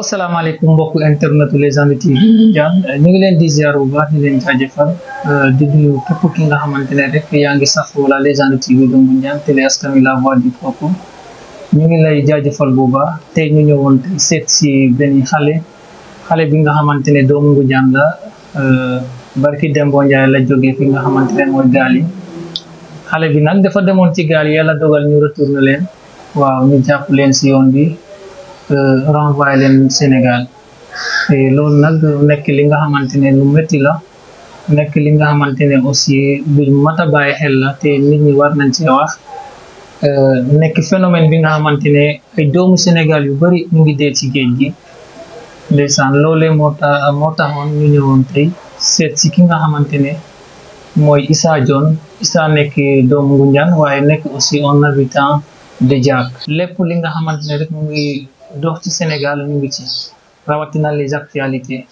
asalaamaaleykum mbokku internet Légende TV Ndiane ñu ngi leen di ziar bu baax di leen jaajëfal di nuyu képp ki nga xamante ne rek yaa ngi safoo la Légende TV doomu Ndiane télé askan wi la voix du peuple ñu ngi lay jaajëfal bu baax tey ñu ñëwoon seet si benn xale bi nga xamante ne doomu Ngoundiane la barki Dembo Ndiaye la jógee fi nga xamante ne mooy gaal yi xale bi nag dafa demoon ci gaal yi yàlla dogal ñu retourné leen waaw ñu jàpp leen si yoon bi. Renvoyé leen Sénégal loolu nag nekk li nga xamante ne lu métti la nekk li nga xamante ne aussi lu mat a bàyyi xel la te nit ñi war nañ ci wax nekk phénomène bi nga xamante ne ay doomu Sénégal yu bari ñu ngi dee ci géej gi ndeysaan loolee moo taxoon ñu ñëwoon tey seet si ki nga xamante ne mooy Issa Dione Issa nekk doomu Ngoundiane waaye nekk aussi un habitant de Diack lépp li nga xamante ne rek mu ngi dox ci Sénégal ñu ngi ci rawatina les actualités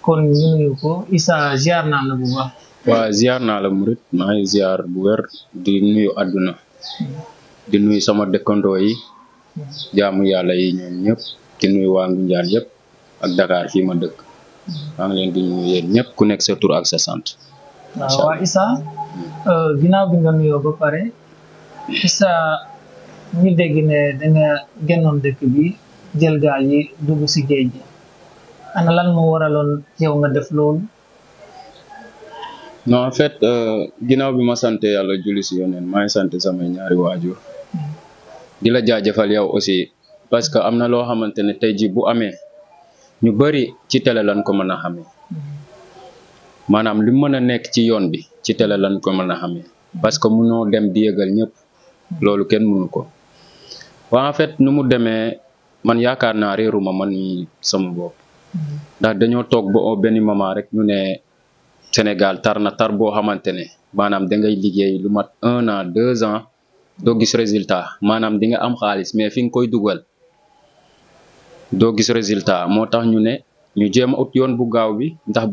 kon ñu nuyu ko Issa ziar naa la bu baax. waaw ziar naa la murit maa ngi ziar bu wér di nuyu àdduna di nuyu sama dëkkandoo yi jaamu yàlla yi ñoom ñëpp di nuyu waa Ngoundiane yëpp ak Dakar fii ma dëkk maa ngi leen di nuyu yéen ñëpp ku nekk sa tur ak sa sant. waaw waa Issa ginnaaw bi nga nuyoo ba pare Issa ñu dégg ne danga génnoon dëkk bi jël gaal yi dugg ci géej gi ana lan moo waraloon yow nga def loolu. non en fait ginnaaw bi ma sant yàlla julli ci yoneen maa ngi sant samay ñaari waajur di la jaajëfal yow aussi parce que am na loo xamante ne tey ji bu amee ñu bari ci télé lan ko mën a xamee maanaam li mën a nekk ci yoon bi ci télé lan ko mën a xamee parce que mënoo dem di yëgal ñëpp loolu kenn mënu ko. waaw en fait nu mu demee man yaakaar naa réeruma man mi sama bopp ndax dañoo toog ba benn moment rek ñu ne Sénégal tar na tar boo xamante ne maanaam da ngay liggéey lu mat 1 an 2 ans doo gis résultat maanaam di nga am xaalis mais fi nga koy dugal doo gis résultat moo tax ñu ne ñu jéem a ut yoon bu gaaw bi ndax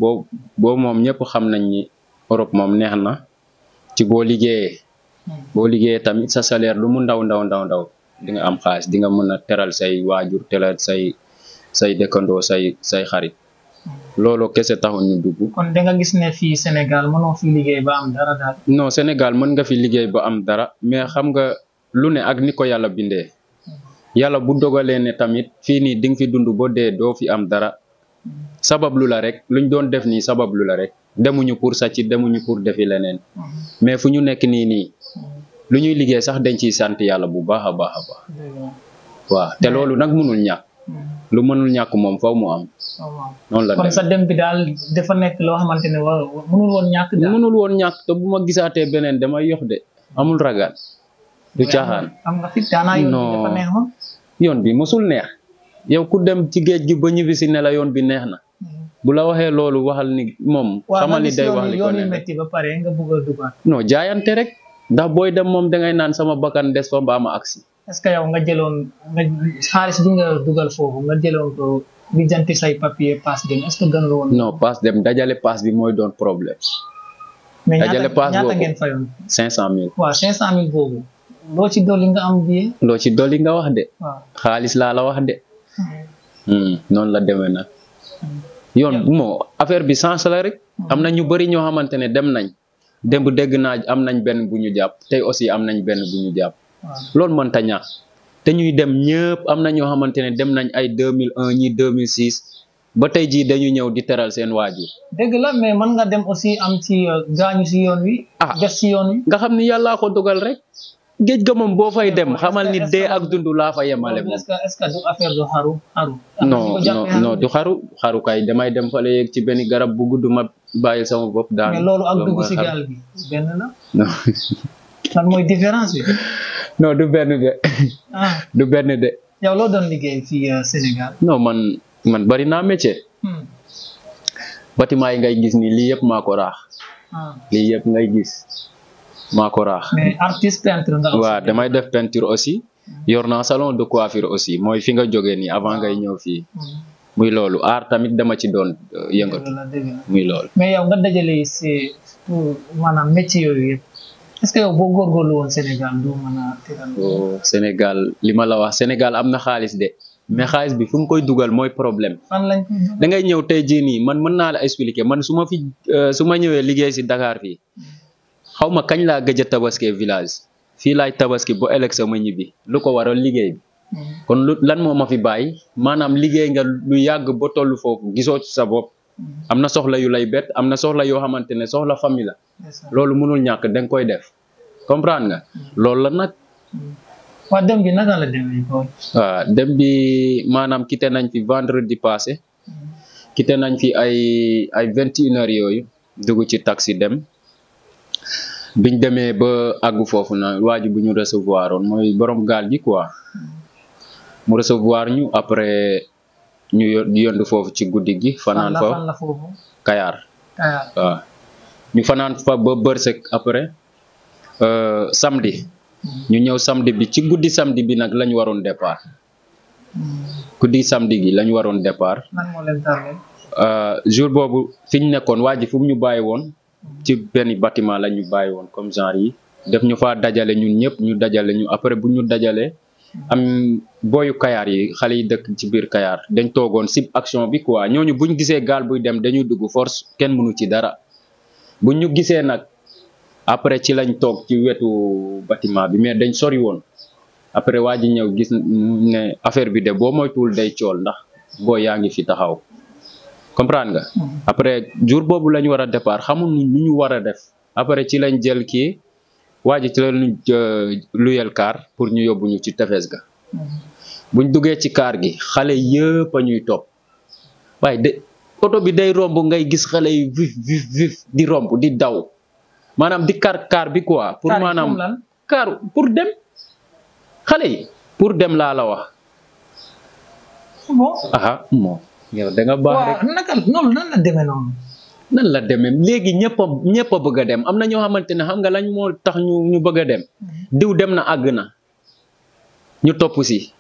boo moom ñëpp xam nañ ni Europe moom neex na ci boo liggéeyee tamit sa salaire lu mu ndaw di nga am xaalis di nga mën a teral say waajur teral say dëkkandoo say xarit loolu kese taxul ñu dugg. kon da nga gis ne fii Sénégal mënoo fi liggéey ba am dara daal. non Sénégal mën nga fi liggéey ba am dara mais xam nga lu ne ak ni ko yàlla bindee yàlla bu dogalee ne tamit fii nii di nga fi dund ba dee doo fi am dara sabab lu la rek luñ doon def nii sabab lu la rek demuñu pour sàcc demuñu pour defi leneen mais fu ñu nekk nii. lu ñuy liggéey sax dañ ciy sant yàlla bu baax a baax waaw te loolu nag mënul ñàkk lu mënul ñàkk moom faw mu am noonu la kon sa dem bi daal dafa nekk loo xamante ne mënul woon ñàkk daal mënul woon ñàkk te bu ma gisaatee beneen damay yox de amul ragal du caaxaan am nga fit daanaa yoon bi dafa neexoon yoon bi mosul neex yow ku dem ci géej gi ba ñibbi si ne la yoon bi neex na bu la waxee loolu waxal ni moom xamal ni day wax li ko ne metti ba pare nga bëgg a dugaat non jaayante rek ndax booy dem moom dangay naan sama bakkan des fa mbaa ma agsi. est-ce que yow nga jëloon xaalis bi nga dugal foofu nga jëloon ko bi janti say papier passe dem est-ce que gën la woon. non passe dem dajale passe bi mooy doon problème. mais dajale passe boobu ñaata ngeen fayoon. 500000. waaw 500000 boobu. loo ci dolli nga am billet. loo ci dolli nga wax de. waaw xaalis laa la wax de. noonu la demee nag. yoon moo affaire bi sens la rek. am na ñu bari ñoo xamante ne dem nañ. démb dégg naa am nañ benn bu ñu jàpp tey aussi am nañ benn bu ñu jàpp loolu mënta ñàkk te ñuy dem ñëpp am na ñoo xamante ne dem nañ ay 2001 ñi 2006 ba tey jii dañu ñëw di teral seen waajur. dëgg la mais mën nga dem aussi am ci gaañu si yoon wi. des si yoon wi. nga xam ni yàllaa ko dogal rek géej ga moom boo fay dem xamal ni dee ak dund laa fa yemale moom. est-ce que du affaire du xaru. non du xaru kay damay dem fa la yegg ci benn garab bu gudd ma bàyyil sama bopp daal. mais loolu ak dugg si gaal bi benn la. non lan mooy différence bi. non du benn de. du benn de. yow loo doon liggéey fii Sénégal. non man bari naa métier. bâtiment yi ngay gis ni lii yëpp maa ko raax. lii yëpp ngay gis maa ko raax. mais artiste peintre nga. waaw damay def peinture aussi. yor naa salon de coiffure aussi mooy fi nga jógee nii avant ngay ñëw fii. muy loolu aar tamit dama ci doon yëngatu. muy loolu. mais yow nga dajale si maanaam métier yooyu yëpp est-ce que yow boo góorgóorlu woon Sénégal doo mën a teral. Sénégal li ma la wax Sénégal am na xaalis de mais xaalis bi fu nga koy dugal mooy problème. fan lañ koy dugal da ngay ñëw tey jii nii man mën naa la expliquer man su ma ñëwee liggéey si Dakar fii xaw ma kañ laa gëj a tabaskee village fii laay tabaski ba ëllëg sama ñibbi lu ko waral liggéey bi. kon lan moo ma fi bàyyi maanaam liggéey nga lu yàgg ba toll foofu gisoo ci sa bopp am na soxla yu lay bett am na soxla yoo xamante ne soxla famille la loolu mënul ñàkk da nga koy def comprendre nga loolu la nag. waa dem bi naka la demee ko. waaw dem bi maanaam quitté nañ fi vendredi passé quitté nañ fi ay 21 heures yooyu dugg ci taxi dem biñ demee ba àggu foofu na waa ji bu ñu recevoir oon mooy borom gaal gi quoi. mu recevoir ñu après ñu yondu foofu ci guddi gi fanaan fa Kayar waaw ñu fanaan fa ba bërsek après samedi ñu ñëw samedi bi ci guddi samedi bi nag lañ waroon départ guddi samedi gi lañ waroon départ jour boobu fi ñu nekkoon waa ji fu mu ñu bàyyi woon ci benn bâtiment la ñu bàyyi woon comme genre yi def ñu faa dajale ñun ñëpp ñu dajale ñu après bu ñu dajalee am booyu Kayar yi xale yi dëkk ci biir Kayar dañ toogoon sib action bi quoi ñooñu buñ gisee gaal buy dem dañuy dugg force kenn mënu ci dara buñ ñu gisee nag après ci lañ toog ci wetu bâtiment bi mais dañ sori woon après waa ji ñëw gis ne affaire bi de boo moytuwul day cool ndax boo yaa ngi fi taxaw comprendre nga après jour boobu lañ war a départ xamul nu ñu war a def après ci lañ jël kii waa ji ci la ñu luyel kaar pour ñu yóbbu ñu ci tefes ga buñ duggee ci kaar gi xale yëpp a ñuy topp waaye de oto bi day romb ngay gis xale yi vif di romb di daw maanaam di kaar bi quoi pour maanaam kaar pour dem xale yi pour dem laa la wax aha moo yow da nga baax rek naka noonu nan la demee noonu nan la demee léegi ñëpp a bëgg a dem am na ñoo xamante ne xam nga lañ moo tax ñu bëgg a dem diw dem na àgg na ñu topp si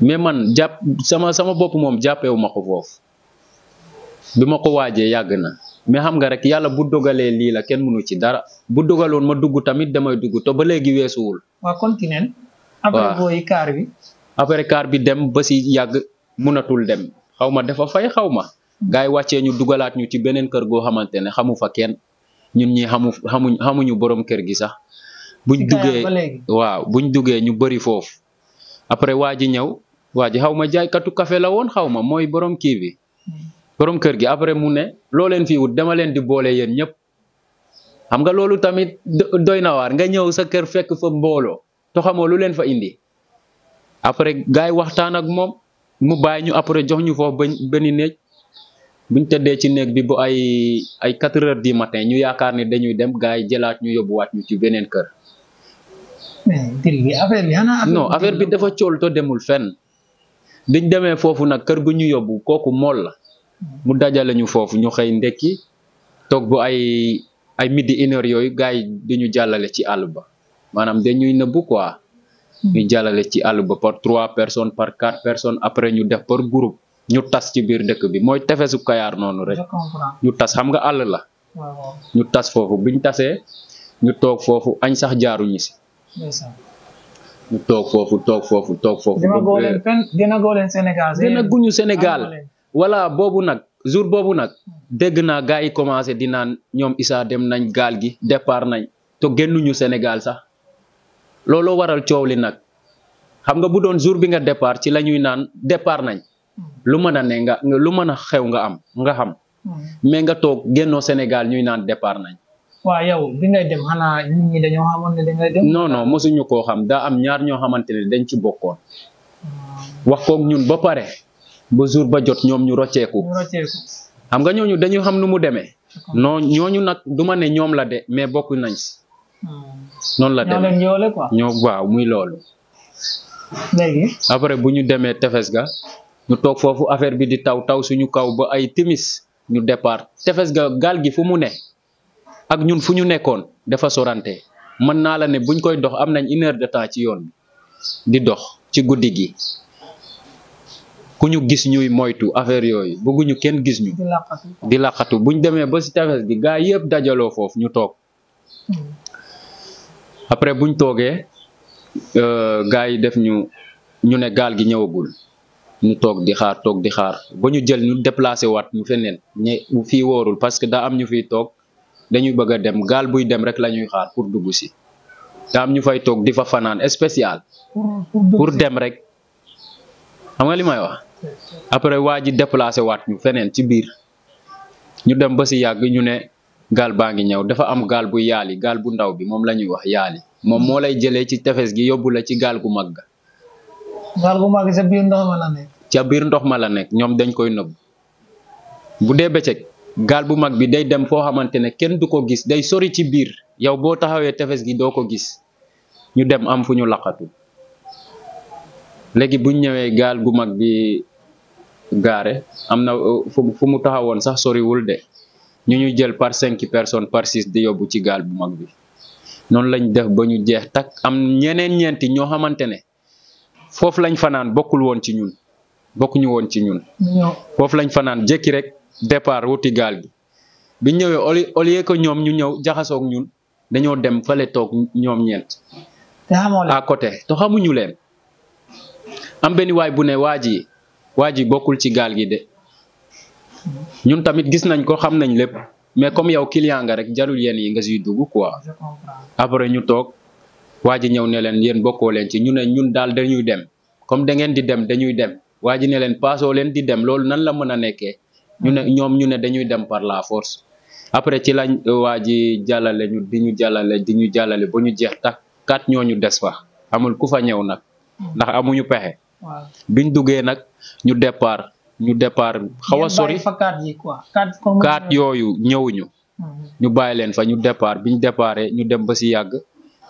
mais man jàpp sama bopp moom jàppewu ma ko foofu bi ma ko waajee yàgg na mais xam nga rek yàlla bu dogalee lii la kenn mënu ci dara bu dogaloon ma dugg tamit damay dugg te ba léegi weesuwul. waa continent après booy kaar bi. après kaar bi dem ba si yàgg mënatul dem xaw ma dafa fay xaw ma. gaay yi wàccee ñu dugalaat ñu ci beneen kër goo xamante ne xamu fa kenn ñun ñi xamuñu borom kër gi sax. buñ duggee waaw buñ duggee ñu bëri foofu. après waa ji ñëw waa ji xaw ma jaaykatu café la woon xaw ma mooy borom kii bi. borom kër gi après mu ne loo leen fii wut dama leen di boole yéen ñëpp xam nga loolu tamit doy na waar nga ñëw sa kër fekk fa mbooloo to xamoo lu leen fa indi après gaay yi waxtaan ak moom mu bàyyi ñu après jox ñu foofu benn néeg buñ tëddee ci néeg bi bu ay 4 heures du matin ñu yaakaar ne dañuy dem gaay yi jëlaat ñu yóbbuwaat ñu ci beneen kër. non affaire bi dafa cool to demul fenn biñ demee foofu nag kër gu ñu yóbbu kooku mool la. mu dajale ñu foofu ñu xëy ndekki toog bu ay midi 1 heure yooyu gars yi di ñu jàllale ci àll ba maanaam dañuy nëbbu quoi. ñu jàllale ci àll ba par 3 personnes par 4 personnes après ñu def par groupe ñu tas ci biir dëkk bi mooy tefesu Kayar noonu rek. ñu tas xam nga àll la. ñu tas foofu biñ tasee ñu toog foofu añ sax jaaruñu si. ñu toog foofu. dina góoleen Sénégal. dina guñu Sénégal. voilà boobu nag jour boobu nag dégg naa gars yi commencé di naan ñoom Issa dem nañ gaal gi départ nañ te génnuñu Sénégal sax looloo waral coow li nag xam nga bu doon jour bi nga départ ci la ñuy naan départ nañ lu mën a ne lu mën a xew nga xam mais nga toog génnoo Sénégal ñuy naan départ nañ. waaw yow bi ngay dem xanaa nit ñi dañoo xamoon ne dangay dem. non mosuñu koo xam daa am ñaar ñoo xamante ne dañ ci bokkoon wax koog ñun ba pare. ba jour ba jot ñoom ñu rocceeku xam nga ñooñu dañu xam nu mu demee non ñooñu nag du ma ne ñoom la de mais bokk nañ si noonu la demee ñoo waaw muy loolu léegi après bu ñu demee tefes ga ñu toog foofu affaire bi di taw suñu kaw ba ay timis ñu départ tefes ga gaal gi fu mu ne ak ñun fu ñu nekkoon dafa sorante mën naa la ne buñ koy dox am nañ 1 heure de temps ci yoon bi di dox ci guddi gi ku ñu gis ñuy moytu affaire yooyu bëgguñu kenn gis ñu di laqatu buñ demee ba si tefes gi gaa yëpp dajaloo foofu ñu toog après buñ toogee gaa yi def ñu ne gaal gi ñëwagul ñu toog di xaar ba ñu jël ñu déplacé waat ñu feneen fii wóorul parce que daa am ñu fiy toog dañuy bëgg a dem gaal buy dem rek la ñuy xaar pour dugg si daa am ñu fay toog di fa fanaan spécial pour dem rek xam nga li may wax après waa ji déplacé waat ñu feneen ci biir ñu dem ba si yàgg ñu ne gaal baa ngi ñëw dafa am gaal bu yaali gaal bu ndaw bi moom la ñuy wax yaali moom moo lay jëlee ci tefes gi yóbbu la ci gaal gu mag ga gaal gu mag sa biir ndox ma la nekk. ca biir ndox ma la nekk ñoom dañ koy nëbb bu dee bëccëg gaal bu mag bi day dem foo xamante ne kenn du ko gis day sori ci biir yow boo taxawee tefes gi doo ko gis ñu dem am fu ñu laqatu léegi buñ ñëwee gaal gu mag bi gaare am na fu mu taxawoon sax soriwul de ñu jël par 5 personnes par 6 di yóbbu ci gaal bu mag bi noonu lañ def ba ñu jeex tak am ñeenti ñoo xamante ne foofu lañ fanaan bokkuñu woon ci ñun foofu lañ fanaan jékki rek départ wuti gaal gi biñ ñëwee au lieu que ñoom ñu ñëw jaxasoog ñun dañoo dem fale toog ñoom ñeent à côté te xamuñu leen am benn waay bu ne waa ji bokkul ci gaal gi de ñun tamit gis nañ ko xam nañ lépp mais comme yow client nga rek jarul yéen yi nga siy dugg quoi après ñu toog waa ji ñëw ne leen yéen bokkoo leen ci ñu ne ñun daal dañuy dem comme da ngeen di dem dañuy dem waa ji ne leen paasoo leen di dem loolu nan la mën a nekkee ñu ne dañuy dem par la force après ci lañ waa ji jàllale ñu di ñu jàllale ba ñu jeex tak 4 ñooñu des fa amul ku fa ñëw nag ndax amuñu pexe biñ duggee nag ñu départ xaw a sori 4 yooyu ñëwuñu ñu bàyyi leen fa ñu départ biñ déparé ñu dem ba si yàgg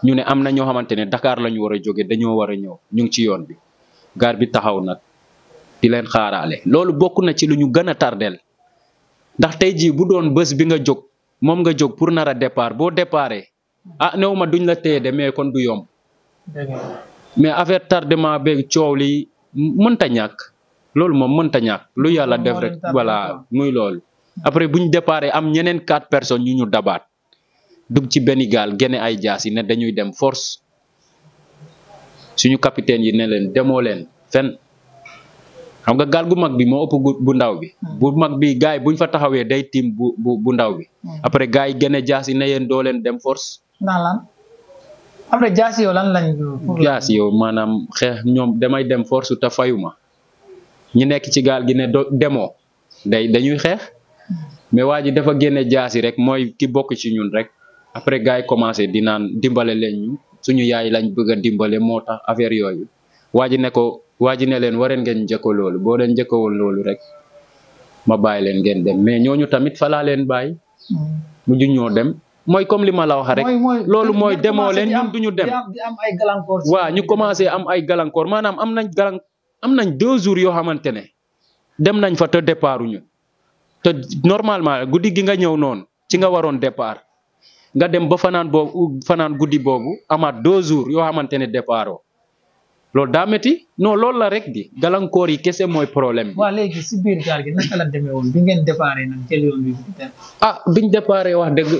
ñu ne am na ñoo xamante ne Dakar la ñu war a jóge dañoo war a ñëw ñu ngi ci yoon bi gaar bi taxaw nag di leen xaaraale loolu bokk na ci lu ñu gën a tardeel ndax tey jii bu doon bés bi nga jóg moom nga jóg pour nar a départ boo déparé néew ma duñ la téye de mais kon du yomb mais affaire tardement beeg coow li mënta ñàkk loolu moom mënta ñàkk lu yàlla def rek voilà muy loolu après buñ déparé am ñeneen 4 personnes ñu dabaat dugg ci benn gaal génne ay jaas yi ne dañuy dem force suñu capitaine yi ne leen demoo leen fenn xam nga gaal gu mag bi moo ëpp bu ndaw bi bu mag bi gars yi buñ fa taxawee day tiim bu ndaw bi après gars yi génne jaas yi ne yéen doo leen dem force après jaas yow lan lañ jaas yow maanaam xeex ñoom damay dem force te fayuma ñi nekk ci gaal gi ne demoo dañuy xeex mais waa ji dafa génne jaas yi rek mooy ki bokk ci ñun rek après gars yi commencé di naan dimbale leen ñu suñu yaay lañ bëgg a dimbale moo tax affaire yooyu waa ji ne leen wareen ngeen njëkko loolu boo leen njëkkowoon loolu rek ma bàyyi leen ngeen dem mais ñooñu tamit falaa leen bàyyi mujj ñoo dem mooy comme li ma la wax rek loolu mooy demoo leen ñun duñu dem waaw ñu commencé am ay gàllankoor maanaam am nañ 2 jours yoo xamante ne dem nañ fa te départuñu te normalement guddi gi nga ñëw noonu ci nga waroon départ nga dem ba fanaan guddi boobu amaat 2 jours yoo xamante ne départoo loolu daa métti non loolu la rek di gàllankoor yi kese mooy problème bi. waaw léegi si biir gaal gi naka la demee woon bi ngeen déparé nag jël yoon bi biñ déparé wax dëgg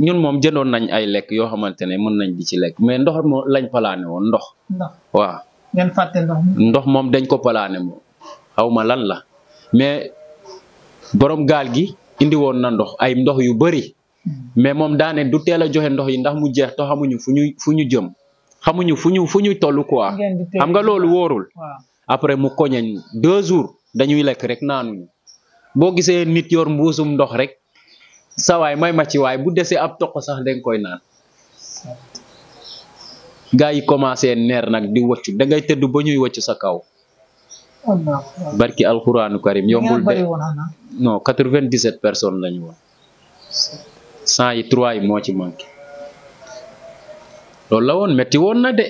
ñun moom jëndoon nañ ay lekk yoo xamante ne mën nañ di ci lekk mais ndox moo lañ palaane woon ndox. waaw ngeen fàtte ndox moom dañ ko palaane moom xaw ma lan la mais borom gaal gi indi woon na ay ndox yu bëri mais moom daane du teel a joxe ndox yi ndax mu jeex te xamuñu fu ñu jëm xamuñu fu ñuy toll quoi xam nga loolu wóorul après mu koñeñ 2 jours dañuy lekk rek naanuñu boo gisee nit yor mbuusum ndox rek sawaay may ma ci waay bu desee ab toq sax dañ koy naan gaa yi commencé neer nag di wëccu da ngay tëdd ba ñuy wëcc sa kaw barki alxuraanu karim yombul de non 97 personnes lañu woon 100 yi 3 yi moo ci manqué loolu la woon metti woon na de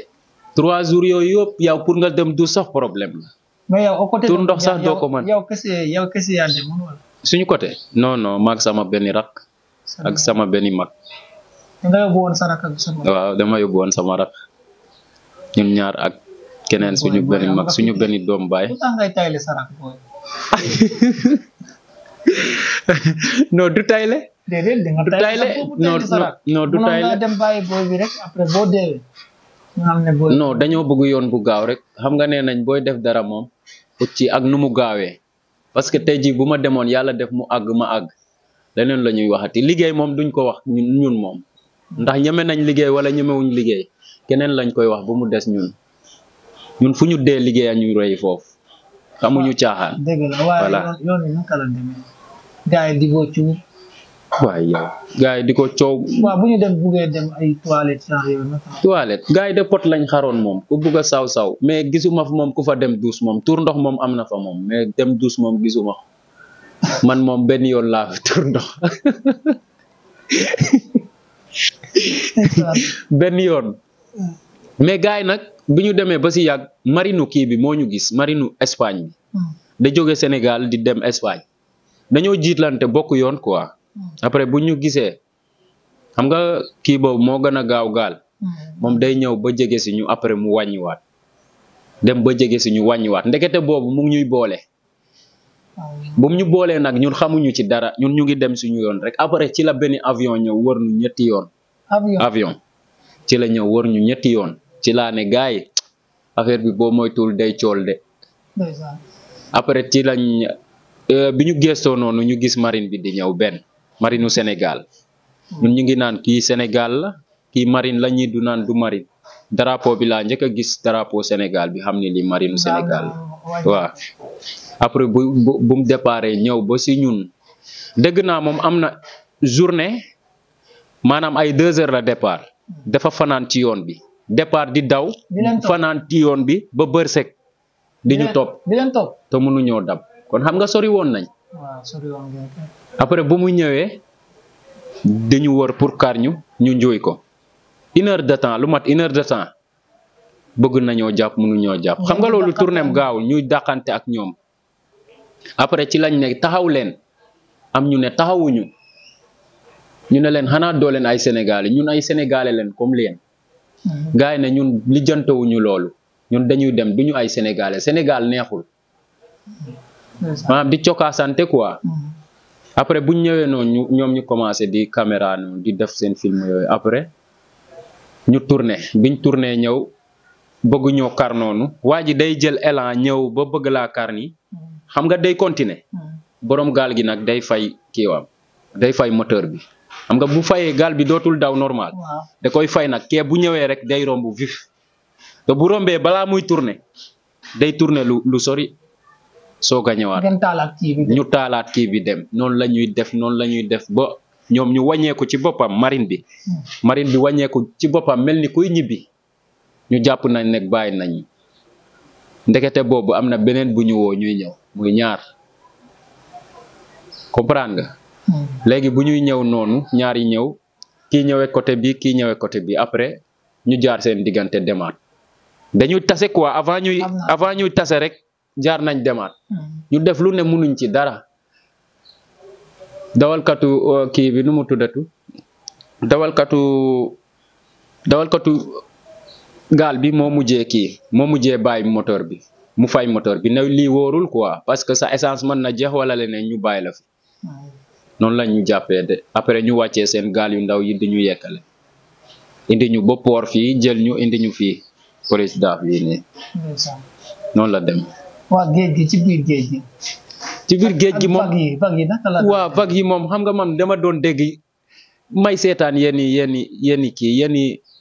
3 jours yooyu yëpp yow pour nga dem du sax problème la mais yow côté tur ndox sax doo ko mën yow kese yaa demoon wala suñu côté non maag sama benn rak ak sama benn mag nga yóbbu woon sa rak ak sama waaw dama yóbbu woon sama rak ñun ñaar ak keneen suñu benn mag suñu benn doom baay lu tax ngay tayle sa rak booy non du tayle déedéet di nga tayle non du tayle nga dem bàyyi booy bi rek après boo deewee nga xam ne booy non dañoo bëgg yoon bu gaaw rek xam nga nee nañ booy def dara moom ut ci ak nu mu gaawee parce que tey jii bu ma demoon yàlla def mu àgg ma àgg leneen la ñuy waxati liggéey moom duñ ko wax ñun moom ndax ñeme nañ liggéey wala ñemewuñ liggéey keneen lañ koy wax bu mu des ñun fu ñu dee liggéey a ñu rëy foofu xamuñu caaxaan. dëgg la waaye yoon wi naka la demee gars yi di ko cuub. waaye yow gars yi di ko coow. waaw bu ñu buggee dem ay toilettes sax yow naka. toilette gars yi de pot lañ xaroon moom ku bugg a saw mais gisuma fa moom ku fa dem douche moom tur ndox moom am na fa moom mais dem douche moom gisuma man moom benn yoon laa fi tur ndox benn yoon mais gars yi nag bi ñu demee ba si yàgg marinu kii bi moo ñu gis marinu Espagne bi da jóge Sénégal di dem Espagne dañoo jiitlante bokk yoon quoi après bu ñu gisee xam nga kii boobu moo gën a gaaw gaal moom day ñëw ba jege si ñu après mu wàññiwaat dem ba jege si ñu wàññiwaat ndekete boobu mu ngi ñuy boole bu mu ñu boolee nag ñun xamuñu ci dara ñun ñu ngi dem suñu yoon rek après ci la benn avion ñëw wër ñu ñetti yoon avion ci la ñëw wër ñu ñetti yoon ci laa ne gars yi affaire bi boo moytuwul day cool de après ci lañ bi ñu gëstoo noonu ñu gis marine bi di ñëw benn marinu Sénégal ñun ñu ngi naan kii Sénégal la kii marine la ñi du naan du marine drapeau bi laa njëkk a gis drapeau Sénégal bi xam ne li marinu Sénégal la waaw après bu mu déparé ñëw ba si ñun dégg naa moom am na journée maanaam ay 2 heures la départ dafa fanaan ci yoon bi départ di daw fanaan ci yoon bi ba bërsek di ñu topp te mënu ñoo dab kon xam nga sori woon nañ après bu mu ñëwee dañu wër pour kar ñu njuuy ko 1 heure de temps lu mat 1 heure de temps bëgg nañoo jàpp mënu ñoo jàpp xam nga loolu tournem gaawul ñuy dàqante ak ñoom après ci lañ ne taxaw leen am ñu ne taxawuñu ñu ne leen xanaa doo leen ay sénégalais ñun ay sénégalais leen comme leen gars yi ne ñun lijjantewuñu loolu ñun dañuy dem duñu ay sénégalais Sénégal neexul maanaam di cokkaasante quoi après buñ ñëwee noonu ñoom ñu commencé di caméra noonu di def seen film yooyu après ñu tourné biñ tourné ñëw bëgg ñoo kar noonu waa ji day jël élan ñëw ba bëgg laa kar ni xam nga day continuer borom gaal gi nag day fay kiiwam day fay moteur bi xam nga bu fayee gaal bi dootul daw normal da koy fay nag kee bu ñëwee rek day romb vif te bu rombee balaa muy tourner day tourner lu sori soog a ñëwaat ñu taalaat kii bi dem noonu la ñuy def ba ñoom ñu wàññeeku ci boppam marine bi wàññeeku ci boppam mel ni kuy ñibbi ñu jàpp nañ nekk bàyyi nañ ndekete boobu am na beneen bu ñu woo ñuy ñëw muy ñaar comprendre nga léegi bu ñuy ñëw noonu ñaar yi ñëw kii ñëwee côté bi kii ñëwee côté bi après ñu jaar seen diggante demaat dañuy tase quoi avant ñuy tase rek jaar nañ demaat ñu def lu ne munuñ ci dara dawalkatu kii bi nu mu tuddatu dawalkatu gaal bi moo mujjee bàyyi moteur bi mu fay moteur bi ne lii wóorul quoi parce que sa essence mën na jeex wala leneen ñu bàyyi la fi noonu la ñu jàppee de après ñu wàccee seen gaal yu ndaw yi di ñu yekkale indi ñu ba port fii jël ñu indi ñu fii président fii nii noonu la dem. waa géej gi ci biir géej gi. ci biir géej gi moom vague yi naka la. waaw vague yi moom xam nga man dama doon dégg may seetaan yenn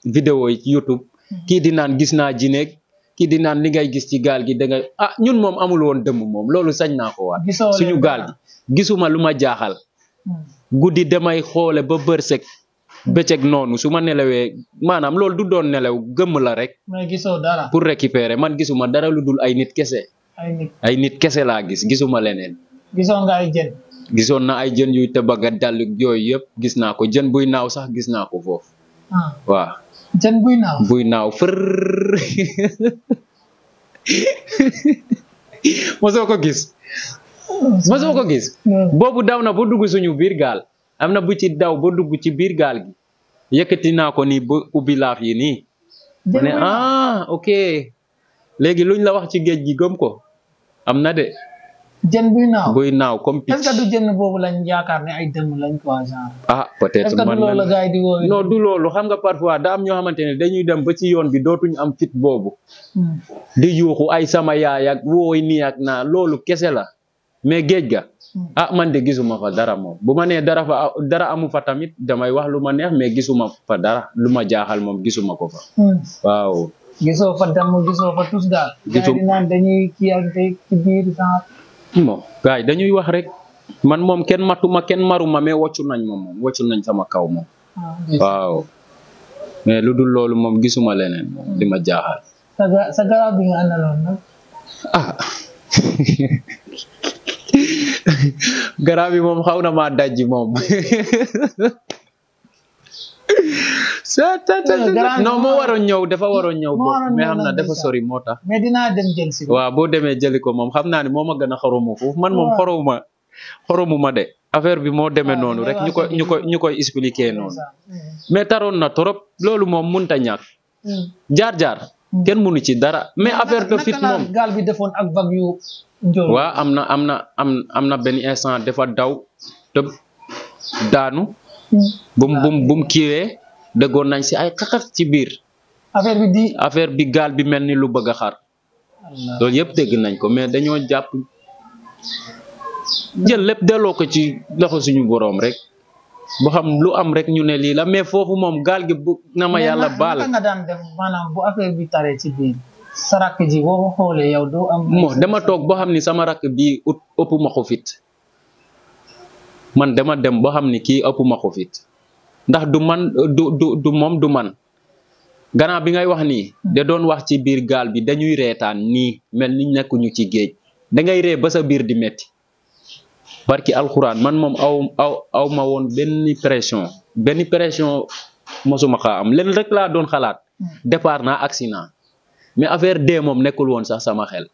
vidéo yi ci YouTube kii di naan gis naa jineeg kii di naan li ngay gis ci gaal gi da nga ñun moom amul woon dëmm moom loolu sañ naa ko waat suñu gaal gi gisuma lu ma jaaxal guddi damay xoole ba bërsëg bëccëg noonu su ma nelawee maanaam loolu du doon nelaw gëmm la rek mais gisoo dara pour récupérer man gisuma dara lu dul ay nit kese ay nit kese laa gisuma leneen gisoon nga ay jën gisoon na ay jën yuy tëbaga dal yooyu yëpp gis naa ko jën buy naaw sax gis naa ko foofu waaw jën buy naaw fër mosoo ko gis boobu daw na ba dugg suñu biir gaal am na bu ci daw ba dugg ci biir gaal gi yëkkati naa ko nii ba ubbi laaf yi nii ma ne ok léegi luñ la wax ci géej gi gëm ko am na de jën buy naaw. buy naaw comme est-ce picc. que du jën boobu lañ yaakaar ne ay dëmm lañ quoi genre. ah peut-être est-ce que du loolu la gars yi di woowee. non du loolu xam nga parfois da am ñoo xamante ne dañuy dem ba ci yoon bi dootuñu am fit boobu di yuuxu ay sama yaay ak wooy nii ak naa loolu kese la mais géej ga ah man de gisuma fa dara moom bu ma nee dara amu fa tamit damay wax lu ma neex mais gisuma fa dara lu ma jaaxal moom gisuma ko fa waaw gisoo fa damm gisoo fa tus daal. gars yi di naan dañuy kii ak ci biir genre. bon gars yi dañuy wax rek man moom kenn matuma kenn maruma mais woccu nañ ma moom woccu nañ sama kaw moom waaw mais lu dul loolu moom gisuma leneen moom li ma jaaxal sa garab bi nga àndaloon nag. ah garab yi moom xaw na maa dajji moom non moo waroon ñëw dafa waroon ñëw boobu mais xam na dafa sori moo tax mais dinaa dem jël si. waaw boo demee jëli ko moom xam naa ne moo ma gën a xoromu foofu man moom xoromuma de affaire bi moo demee noonu rek ñu koy expliquer noonu mais taroon na trop loolu moom mënut a ñàkk jaar kenn mënu ci dara mais affaire de fit moom gaal bi defoon ak vague yu njool. waaw am na benn instant dafa daw tëb daanu bum kiiwee dëggoon nañ si ay xaxat ci biir affaire bi gaal bi mel ni lu bëgg a xar loolu yëpp dégg nañ ko mais dañoo jàpp jël lépp delloo ko ci loxo suñu boroom rek bu xam lu am rek ñu ne lii la mais foofu moom gaal gi bu na ma yàlla baal. mais nga daan def maanaam bu affaire bi taree ci biir sa rakk ji boo ko xoolee yow doo am. dama toog boo xam ni sama rakk bii ëpp ma ko fit man dama dem boo xam ni kii ëpp ma ko fit ndax du man du moom du man gannaaw bi ngay wax nii da doon wax ci biir gaal bi dañuy reetaan nii mel ni nekkuñu ci géej dangay ree ba sa biir di metti barki alxuraan man moom aw ma woon benn pression mosuma xaa am leen rek laa doon xalaat départ naa accident mais affaire dee moom nekkul woon sax sama xel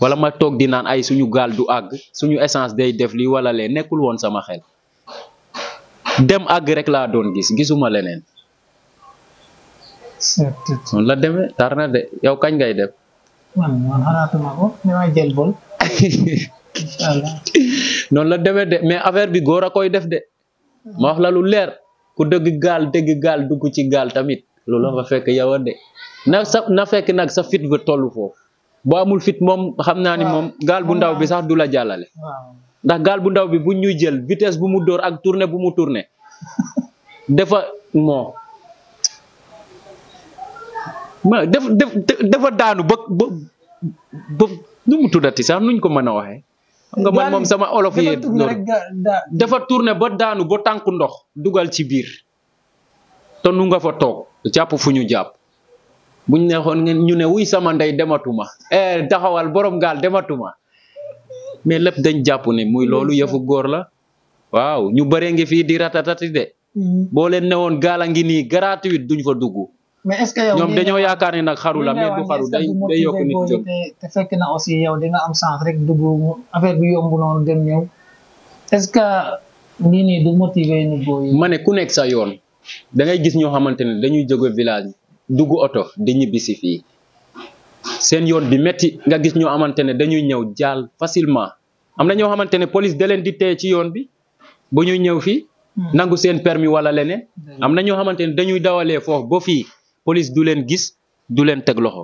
wala ma toog di naan ay suñu gaal du àgg suñu essence day def lii wala lee nekkul woon sama xel dem àgg rek laa doon gisuma leneen noonu la demee tar na de yow kañ ngay def man xalaatuma ko damay jël bol inshallah noonu la demee de mais affaire bi góor a koy def de ma wax la lu leer ku dëgg gaal dugg ci gaal tamit loolu nga fekk yow de na fekk nag sa fit ba tollu foofu boo amul fit moom xam naa ni moom gaal bu ndaw bi sax du la jàllale ndax gaal bu ndaw bi bu ñuy jël vitesse bu mu dóor ak tourner bu mu tourner dafa daanu ba nu mu tuddati sax nuñ ko mën a waxee xam nga man moom sama olof yi dafa tourner ba daanu ba tànku ndox dugal ci biir te nu nga fa toog jàpp fu ñu jàpp buñ neexoon ñu ne wuy sama ndey dematuma taxawal borom gaal dematuma mais lépp dañ jàpp ne muy loolu yëfu góor la waaw ñu bëree ngi fii di ratatati de boo leen newoon gaal a ngi nii gratuit duñ fa dugg mais est-ce que yow ñoom dañoo yaakaar ne nag xaru la mais du xaru day yokk nit jom te fekk na aussi yow di nga am chance rek dugg affaire bi yomb noonu dem ñëw est-ce que lii nii du motiver ni booy ma ne ku nekk sa yoon da ngay gis ñoo xamante ne dañuy jóge village dugg oto di ñibbisi fii seen yoon bi metti nga gis ñoo xamante ne dañuy ñëw jaal facilement am na ñoo xamante ne police da leen di téye ci yoon bi bu ñuy ñëw fii nangu seen permis wala leneen am na ñoo xamante ne dañuy dawalee foofu ba fii police du leen gis du leen teg loxo.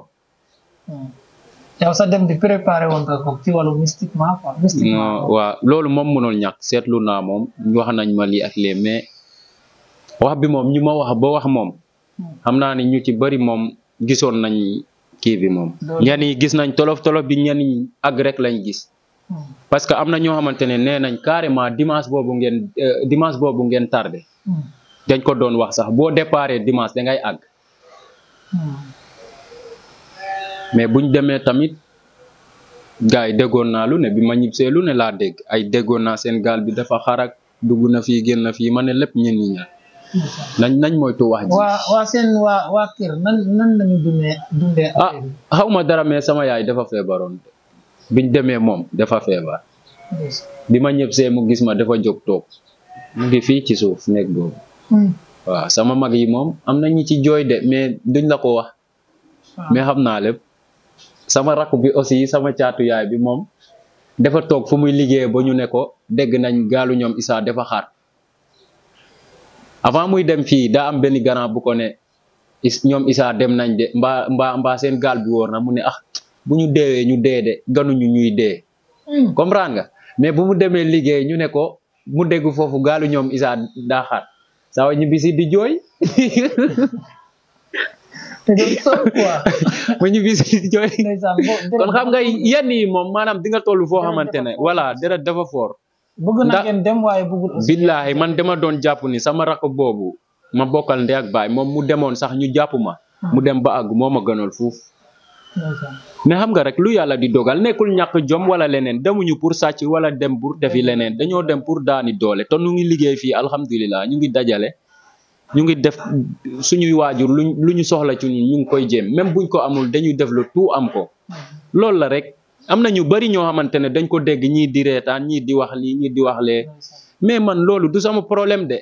yow sa dem di préparer woon nga ko ci wàllu mystiquement quoi. waaw loolu moom mënul ñàkk seetlu naa moom wax nañ ma lii ak lee mais wax bi moom ñu ma wax ba wax moom xam naa ne ñu ci bari moom gisoon nañ kii bi moom. ñenn ñi gis nañ tolof bi ñenn ñi àgg rek lañ gis. parce que am na ñoo xamante ne nee nañ carrément dimanche boobu ngeen tardé. dañ ko doon wax sax boo déparé dimanche da ngay àgg. mais buñ demee tamit gars yi déggoon naa lu ne bi ma ñibbisee lu ne laa dégg ay déggoon naa seen gaal bi dafa xarak dugg na fii génn na fii ma ne lépp ñenn ñi nañ moytu wax ji. waa seen waa kër nan lañu dundee. xaw ma dara mais sama yaay dafa feebaroon biñ demee moom dafa feebar. bi ma ñibbisee mu gis ma dafa jóg toog mu ngi fii ci suuf nekk boobu. waaw sama mag yi moom am na ñi ci jooy de mais duñ la ko wax. mais xam naa lépp sama rakk bi aussi sama caatu yaay bi moom dafa toog fu muy liggéey ba ñu ne ko dégg nañ gaalu ñoom Issa dafa xaar avant muy dem fii daa am benn grand bu ko ne ñoom Issa dem nañ de mbaa seen gaal bi wóor na mu ne bu ñu deewee ñu dee de ganuñu ñuy dee comprendre nga mais bu mu demee liggéey ñu ne ko mu dégg foofu gaalu ñoom Issa daa xaar saa ñibbisi di jooy mu ñibbisi di jooy kon xam nga yenn yi moom maanaam di nga toll foo xamante ne voilà deret dafa foor bëgg na ngeen dem waaye bëggul aussi billaahi man dama doon jàpp ni sama rakk boobu ma bokkal ndey ak baay moom mu demoon sax ñu jàpp ma mu dem ba àgg moo ma gënal fuuf mais xam nga rek lu yàlla di dogal nekkul ñàkk jom wala leneen demuñu pour sàcc wala dem pour defi leneen dañoo dem pour daani doole te ñu ngi liggéey fii alhamdulilah ñu ngi dajale ñu ngi def suñuy waajur lu ñu soxla ci ñun ñu ngi koy jéem même buñ ko amul dañuy def le tout am ko loolu la rek am na ñu bari ñoo xamante ne dañ ko dégg ñii di reetaan ñii di wax lii ñii di wax lee mais man loolu du sama problème de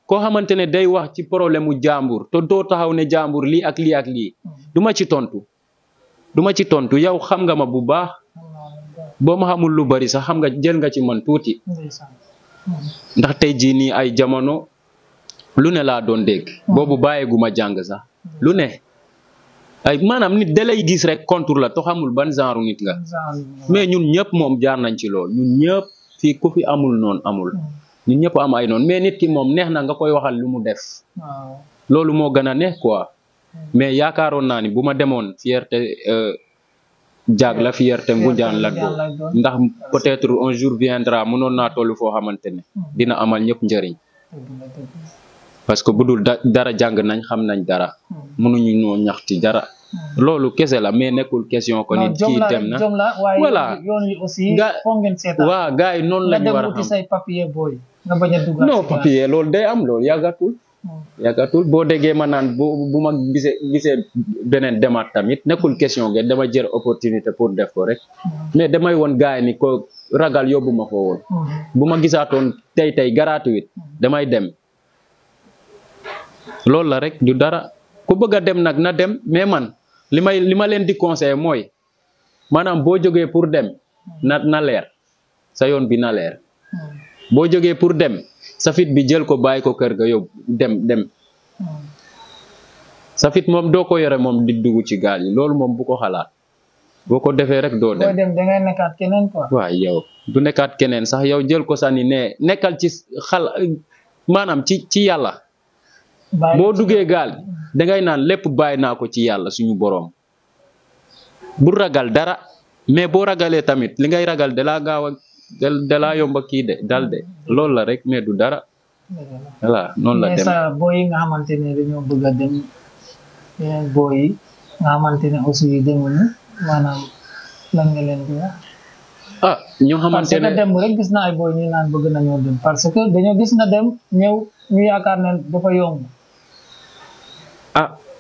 koo xamante ne day wax ci problème mu jàmbur te doo taxaw ne jàmbur lii ak lii ak lii du ma ci tontu yow xam nga ma bu baax boo ma xamul lu bari sax xam nga jël nga ci man tuuti ndax tey jii nii ay jamono lu ne laa doon dégg boobu bàyyeeguma jàng sax lu ne ay maanaam nit da lay gis rek contre la to xamul ban genre nit nga mais ñun ñëpp moom jaar nañ ci lool ñun ñëpp fii ku fi amul noonu amul ñun ñëpp am ay noonu mais nit ki moom neex na nga koy waxal lu mu def loolu moo gën a neex quoi mais yaakaaroon naa ni bu ma demoon fierté jaag la fierté Ngoundiane la doo ndax peut-être un jour viendra mënoon naa toll foo xamante ne dina amal ñëpp njëriñ parce que bu dul dara jàng nañ xam nañ dara mënuñu ñoo ñax ci dara loolu kese la mais nekkul question ko nit kii dem na voilà waaw gars yi noonu lañu war a xam non papier loolu day am loolu yàggatul boo déggee ma naan bu ma gisee beneen demaat tamit nekkul question ge dama jël opportunité pour def ko rek mais damay woon gars yi ni ko ragal yóbbu ma ko woon bu ma gisaatoon tey gratuit damay dem loolu la rek du dara ku bëgg a dem nag na dem mais man li ma leen di conseiller mooy maanaam boo jógee pour dem na leer sa yoon bi na leer boo jógee pour dem sa fit bi jël ko bàyyi ko kër ga yóbbu dem sa fit moom doo ko yore moom di dugg ci gaal yi loolu moom bu ko xalaat boo ko defee rek doo dem dangay nekkaat keneen quoi waaw yow du nekkaat keneen sax yow jël ko sànni ne nekkal ci maanaam ci yàlla boo duggee gaal dangay naan lépp bàyyi naa ko ci yàlla suñu boroom bu ragal dara mais boo ragalee tamit li ngay ragal dalaa gaaw a dalaa yomba kii de dal de loolu la rek mais du dara voilà noonu la dem mais sa booy yi nga xamante ne dañoo bëgg a dem yeneen booy yi nga xamante ne aussi demuñu maanaam lan nga leen di wax ñoo xamante ne parce que dem rek gis na ay booy ñu naan bëgg nañoo dem parce que dañoo gis nga dem ñëw ñu yaakaar ne dafa yomb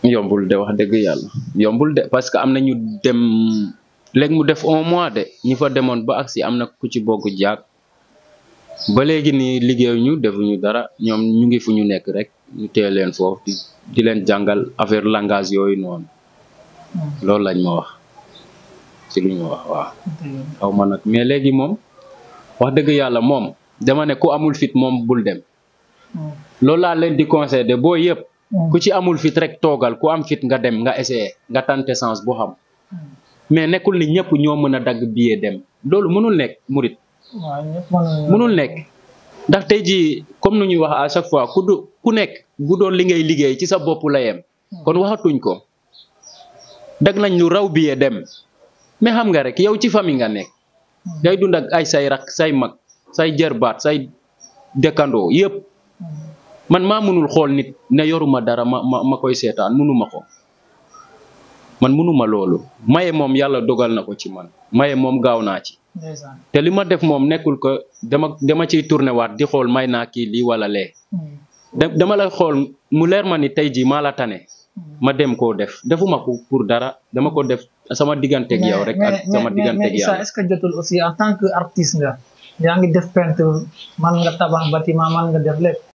yombul de wax dëgg yàlla yombul de parce que am na ñu dem léegi mu def 1 mois de ñi fa demoon ba agsi am na ku ci bokk jaag ba léegi nii liggéeyuñu defuñu dara ñoom ñu ngi fu ñu nekk rek ñu téye leen foofu di leen jàngal affaire langage yooyu noonu loolu lañ ma wax ci lu ñu wax waaw xaw ma nag mais léegi moom wax dëgg yàlla moom dama ne ku amul fit moom bul dem loolu laa leen di conseillé de boo yëpp ku ci amul fit rek toogal ku am fit nga dem nga essayé nga tenter chance bu xam mais nekkul ni ñëpp ñoo mën a dagg billet dem loolu mënul nekk murit mënul nekk ndax tey jii comme nu ñuy wax à chaque fois ku nekk bu doon li ngay liggéey ci sa bopp la yem kon waxatuñ ko dag nañ lu raw billet dem mais xam nga rek yow ci famille nga nekk ngay dund ak ay say rak say mag say jërbaat say dëkkandoo yëpp man maa mënul xool nit ne yoruma dara ma koy seetaan mënuma ko man mënuma loolu maye moom yàlla dogal na ko ci man maye moom gaaw naa ci te li ma def moom nekkul ko dama ciy tourné waat di xool may naa kii lii wala lee dama lay xool mu leer ma ni tey jii maa la tane ma dem koo def defuma ko pour dara dama ko def sama digganteeg yow rek ak sama digganteeg yàlla mais est-ce que jotul aussi en tant que artiste nga yaa ngi def peinture man nga tabax bâtiment man nga def lépp